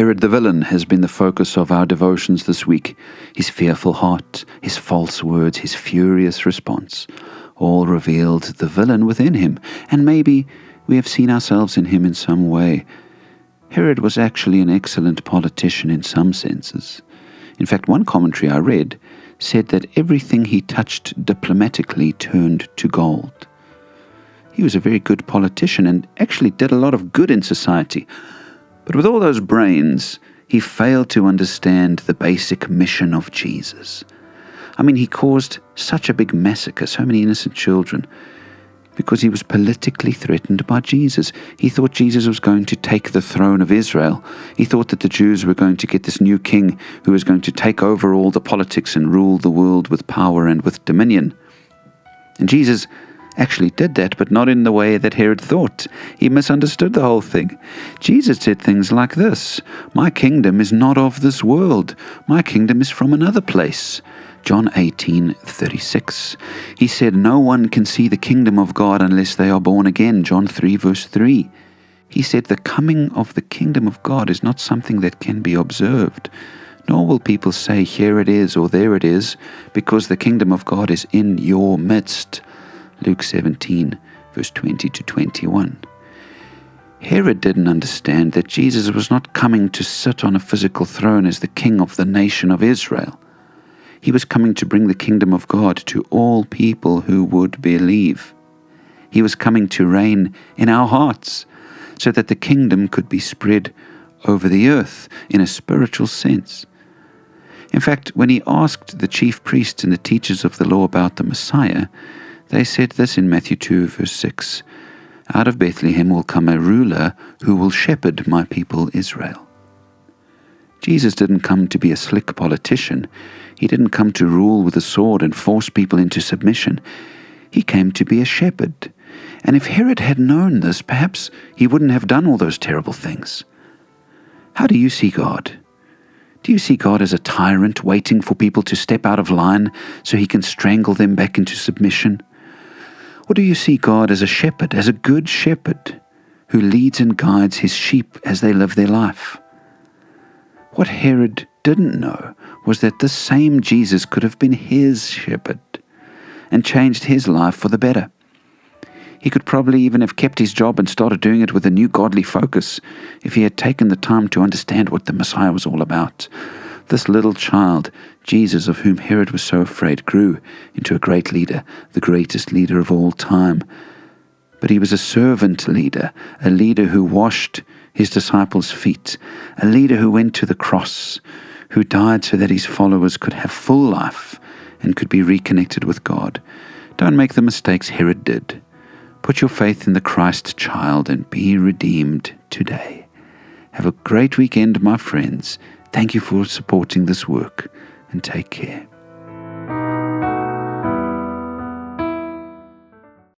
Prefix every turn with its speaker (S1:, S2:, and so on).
S1: Herod the villain has been the focus of our devotions this week. His fearful heart, his false words, his furious response, all revealed the villain within him, and maybe we have seen ourselves in him in some way. Herod was actually an excellent politician in some senses. In fact, one commentary I read said that everything he touched diplomatically turned to gold. He was a very good politician and actually did a lot of good in society. But with all those brains, he failed to understand the basic mission of Jesus. I mean, he caused such a big massacre, so many innocent children, because he was politically threatened by Jesus. He thought Jesus was going to take the throne of Israel. He thought that the Jews were going to get this new king who was going to take over all the politics and rule the world with power and with dominion. And Jesus actually did that, but not in the way that Herod thought. He misunderstood the whole thing. Jesus said things like this: "My kingdom is not of this world. My kingdom is from another place." John 18:36. He said, "No one can see the kingdom of God unless they are born again." John 3 verse 3. He said the coming of the kingdom of God is not something that can be observed, nor will people say, "Here it is," or "There it is," because the kingdom of God is in your midst. Luke 17 verse 20 to 21. Herod didn't understand that Jesus was not coming to sit on a physical throne as the king of the nation of Israel. He was coming to bring the kingdom of God to all people who would believe. He was coming to reign in our hearts so that the kingdom could be spread over the earth in a spiritual sense. In fact, when he asked the chief priests and the teachers of the law about the Messiah, they said this in Matthew 2 verse 6, "Out of Bethlehem will come a ruler who will shepherd my people Israel." Jesus didn't come to be a slick politician. He didn't come to rule with a sword and force people into submission. He came to be a shepherd. And if Herod had known this, perhaps he wouldn't have done all those terrible things. How do you see God? Do you see God as a tyrant waiting for people to step out of line so he can strangle them back into submission? Or do you see God as a shepherd, as a good shepherd, who leads and guides his sheep as they live their life? What Herod didn't know was that this same Jesus could have been his shepherd and changed his life for the better. He could probably even have kept his job and started doing it with a new godly focus if he had taken the time to understand what the Messiah was all about. This little child, Jesus, of whom Herod was so afraid, grew into a great leader, the greatest leader of all time. But he was a servant leader, a leader who washed his disciples' feet, a leader who went to the cross, who died so that his followers could have full life and could be reconnected with God. Don't make the mistakes Herod did. Put your faith in the Christ child and be redeemed today. Have a great weekend, my friends. Thank you for supporting this work, and take care.